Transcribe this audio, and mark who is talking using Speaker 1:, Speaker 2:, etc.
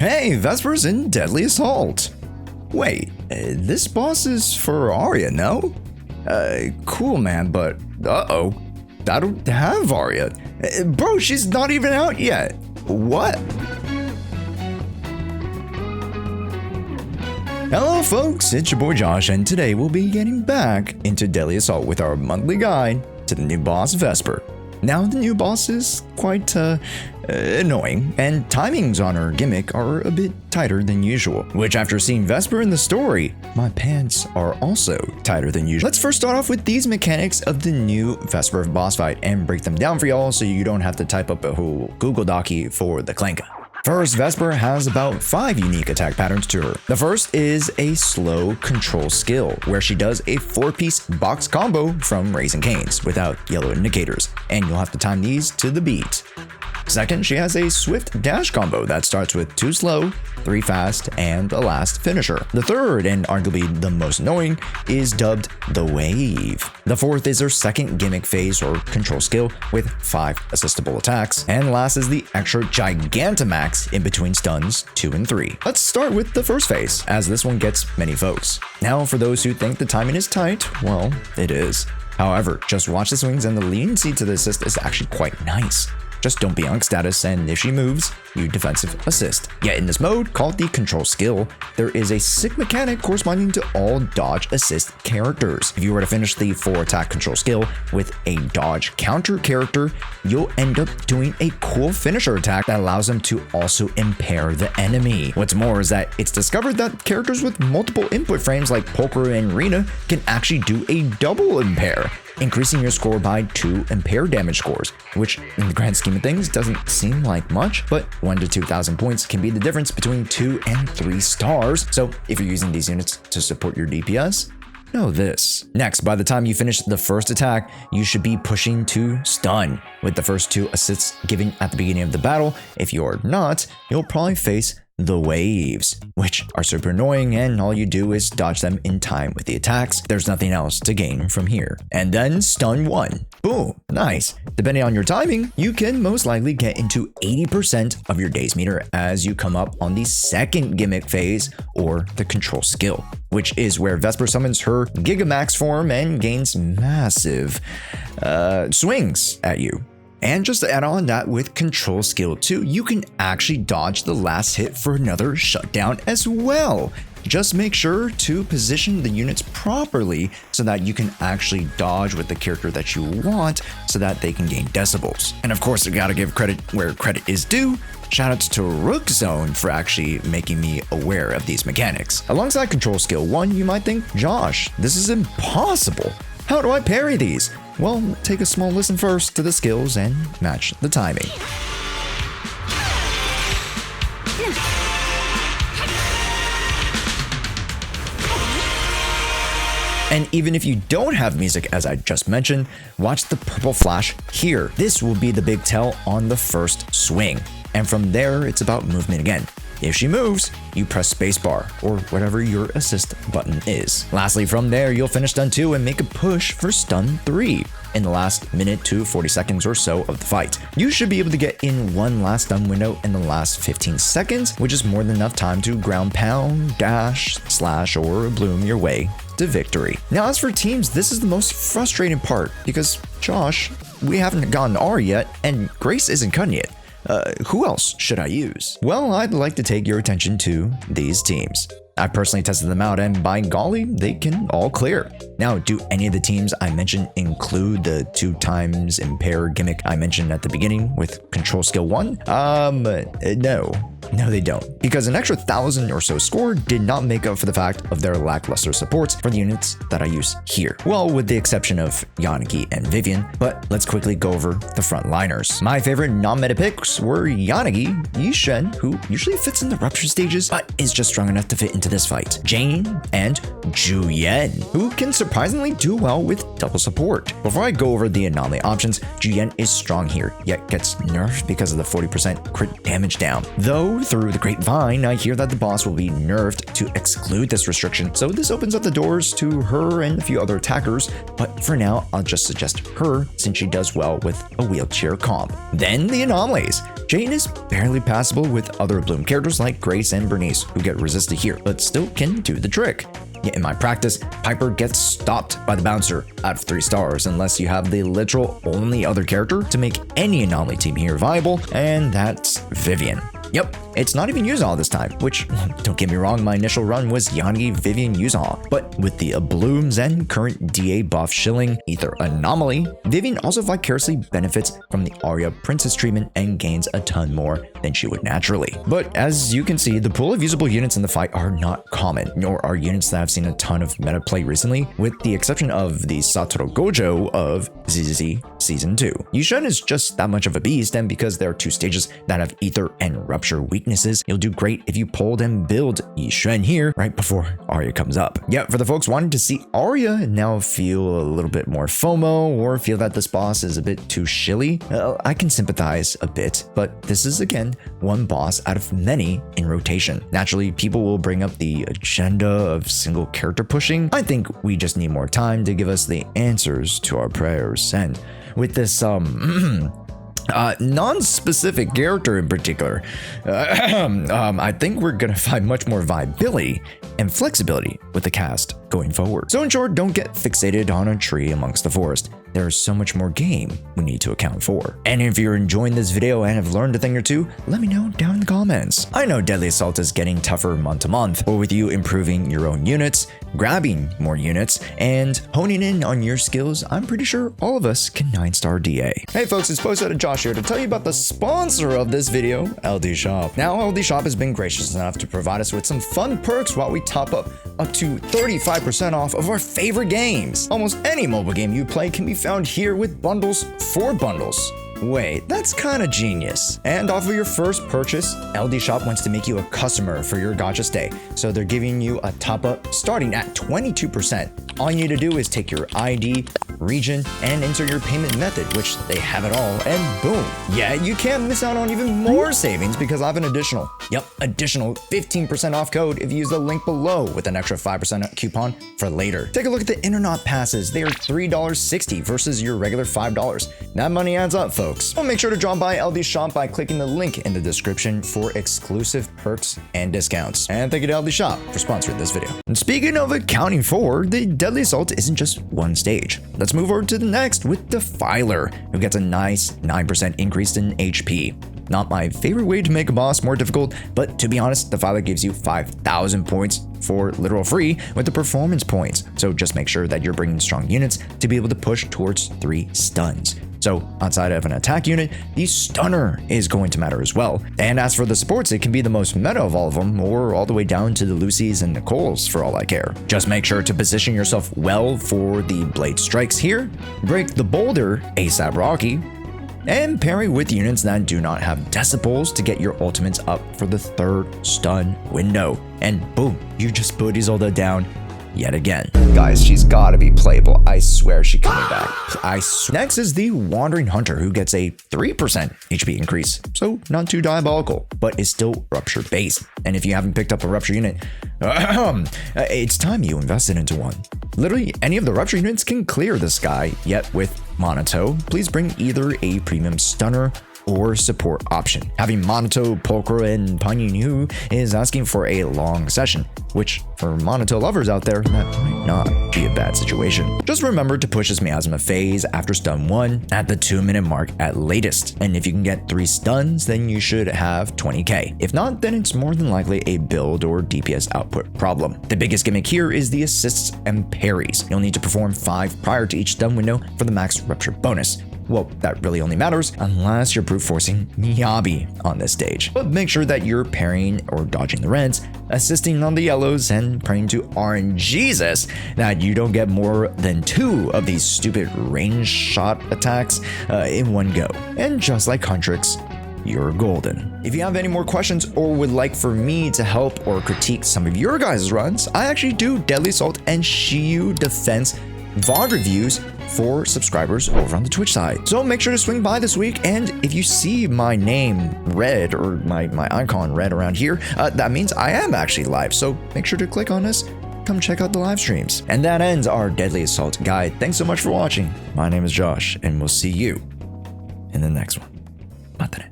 Speaker 1: Hey, Vesper's in Deadly Assault. Wait, this boss is for Aria, no? Cool, man, but uh-oh. I don't have Aria. Bro, she's not even out yet. What? Hello folks, it's your boy Josh, and today we'll be getting back into Deadly Assault with our monthly guide to the new boss Vesper. Now the new boss is quite annoying, and timings on her gimmick are a bit tighter than usual, which after seeing Vesper in the story, my pants are also tighter than usual. Let's first start off with these mechanics of the new Vesper boss fight and break them down for y'all so you don't have to type up a whole Google Docie for the clanka. First, Vesper has about 5 unique attack patterns to her. The first is a slow control skill, where she does a 4-piece box combo from Raising Cane's without yellow indicators, and you'll have to time these to the beat. Second, she has a swift dash combo that starts with 2 slow, 3 fast, and a last finisher. The third, and arguably the most annoying, is dubbed the Wave. The fourth is her second gimmick phase or control skill with 5 assistable attacks. And last is the extra Gigantamax in between stuns 2 and 3. Let's start with the first phase, as this one gets many folks. Now, for those who think the timing is tight, well, it is. However, just watch the swings and the leniency to the assist is actually quite nice. Just don't be on status, and if she moves, you defensive assist. Yet in this mode, called the control skill, there is a sick mechanic corresponding to all dodge assist characters. If you were to finish the 4 attack control skill with a dodge counter character, you'll end up doing a cool finisher attack that allows them to also impair the enemy. What's more is that it's discovered that characters with multiple input frames like Poker and Rena can actually do a double impair, increasing your score by 2 impair damage scores, which in the grand scheme of things doesn't seem like much, but 1 to 2,000 points can be the difference between 2 and 3 stars. So if you're using these units to support your DPS, know this. Next, by the time you finish the first attack, you should be pushing to stun, with the first 2 assists given at the beginning of the battle. If you're not, you'll probably face the waves, which are super annoying, and all you do is dodge them in time with the attacks. There's nothing else to gain from here. And then stun 1. Boom, nice. Depending on your timing, you can most likely get into 80% of your days meter as you come up on the second gimmick phase or the control skill, which is where Vesper summons her Gigamax form and gains massive swings at you. And just to add on that with control skill 2, you can actually dodge the last hit for another shutdown as well. Just make sure to position the units properly so that you can actually dodge with the character that you want so that they can gain decibels. And of course, I gotta give credit where credit is due. Shoutouts to Rookzone for actually making me aware of these mechanics. Alongside control skill 1, you might think, Josh, this is impossible. How do I parry these? Well, take a small listen first to the skills and match the timing. And even if you don't have music, as I just mentioned, watch the purple flash here. This will be the big tell on the first swing. And from there, it's about movement again. If she moves, you press spacebar or whatever your assist button is. Lastly, from there, you'll finish stun 2 and make a push for stun 3 in the last minute to 40 seconds or so of the fight. You should be able to get in one last stun window in the last 15 seconds, which is more than enough time to ground pound, dash, slash, or bloom your way to victory. Now, as for teams, this is the most frustrating part because, Josh, we haven't gotten R yet and Grace isn't cutting it. Who else should I use? Well, I'd like to take your attention to these teams. I personally tested them out, and by golly, they can all clear. Now, do any of the teams I mentioned include the 2 times impair gimmick I mentioned at the beginning with control skill 1? No, they don't, because an extra 1,000 or so score did not make up for the fact of their lackluster supports for the units that I use here. Well, with the exception of Yanagi and Vivian, but let's quickly go over the frontliners. My favorite non-meta picks were Yanagi, Yishen, who usually fits in the rupture stages, but is just strong enough to fit into this fight, Jane, and Juyen, who can surprisingly do well with double support. Before I go over the anomaly options, Juyen is strong here, yet gets nerfed because of the 40% crit damage down. Though Though, through the grapevine, I hear that the boss will be nerfed to exclude this restriction, so this opens up the doors to her and a few other attackers, but for now, I'll just suggest her since she does well with a wheelchair comp. Then the anomalies. Jane is barely passable with other Bloom characters like Grace and Bernice, who get resisted here, but still can do the trick. Yet in my practice, Piper gets stopped by the bouncer out of 3 stars unless you have the literal only other character to make any anomaly team here viable, and that's Vivian. Yep, it's not even Yuzaha this time, which, don't get me wrong, my initial run was Yanagi, Vivian, Yuzaha. But with the Blooms and current DA buff shilling Ether Anomaly, Vivian also vicariously benefits from the Aria Princess treatment and gains a ton more than she would naturally. But as you can see, the pool of usable units in the fight are not common, nor are units that have seen a ton of meta play recently, with the exception of the Satoru Gojo of ZZZ Season 2. Yushen is just that much of a beast, and because there are 2 stages that have Ether and Rupture weaknesses, you'll do great if you pulled and build Yishen here right before Aria comes up. Yeah, for the folks wanting to see Aria and now feel a little bit more FOMO or feel that this boss is a bit too shilly, I can sympathize a bit, but this is again one boss out of many in rotation. Naturally, people will bring up the agenda of single character pushing. I think we just need more time to give us the answers to our prayers, and with this non-specific character in particular, I think we're gonna find much more viability and flexibility with the cast going forward. So in short, don't get fixated on a tree amongst the forest. There is so much more game we need to account for. And if you're enjoying this video and have learned a thing or two, let me know down in the comments. I know Deadly Assault is getting tougher month to month, but with you improving your own units, grabbing more units, and honing in on your skills, I'm pretty sure all of us can 9-star DA. Hey folks, it's Post Josh here to tell you about the sponsor of this video, LD Shop. Now, LD Shop has been gracious enough to provide us with some fun perks while we top up to 35% off of our favorite games. Almost any mobile game you play can be found here with bundles for bundles. Wait, that's kind of genius. And off of your first purchase, LD Shop wants to make you a customer for your gacha stay. So they're giving you a top up starting at 22%. All you need to do is take your ID, region, and enter your payment method, which they have it all, and boom. Yeah, you can't miss out on even more savings because I have an additional 15% off code if you use the link below with an extra 5% coupon for later. Take a look at the Internet passes. They are $3.60 versus your regular $5. That money adds up, folks. Well, make sure to drop by LD Shop by clicking the link in the description for exclusive perks and discounts. And thank you to LD Shop for sponsoring this video. And speaking of accounting for, the Deadly Assault isn't just one stage. Let's move over to the next with Defiler, who gets a nice 9% increase in HP. Not my favorite way to make a boss more difficult, but to be honest, Defiler gives you 5,000 points for literal free with the performance points. So just make sure that you're bringing strong units to be able to push towards 3 stuns. So outside of an attack unit, the stunner is going to matter as well. And as for the supports, it can be the most meta of all of them, or all the way down to the Lucys and Nicoles for all I care. Just make sure to position yourself well for the blade strikes here, break the boulder ASAP Rocky, and parry with units that do not have decibels to get your ultimates up for the 3rd stun window. And boom, you just put Isolde down yet again. Guys, she's gotta be playable. I swear she's coming back. Next is the Wandering Hunter, who gets a 3% HP increase. So not too diabolical, but is still Rupture based. And if you haven't picked up a Rupture unit, it's time you invested into one. Literally, any of the Rupture units can clear this guy, yet with Monato, please bring either a premium stunner or support option. Having Monato, Pulcra, and Panyu is asking for a long session, which for Monato lovers out there, that might not be a bad situation. Just remember to push this Miasma phase after stun 1 at the 2-minute mark at latest. And if you can get 3 stuns, then you should have 20k. If not, then it's more than likely a build or DPS output problem. The biggest gimmick here is the assists and parries. You'll need to perform 5 prior to each stun window for the max Rupture bonus. Well, that really only matters unless you're brute forcing Miyabi on this stage. But make sure that you're parrying or dodging the reds, assisting on the yellows, and praying to RNGesus that you don't get more than 2 of these stupid range shot attacks in one go. And just like Huntrix, you're golden. If you have any more questions or would like for me to help or critique some of your guys' runs, I actually do Deadly Assault and Shiyu Defense VOD reviews for subscribers over on the Twitch side. So make sure to swing by this week, and if you see my name red or my icon red around here, that means I am actually live. So make sure to click on this, come check out the live streams. And that ends our Deadly Assault guide. Thanks so much for watching. My name is Josh, and we'll see you in the next one. Matane.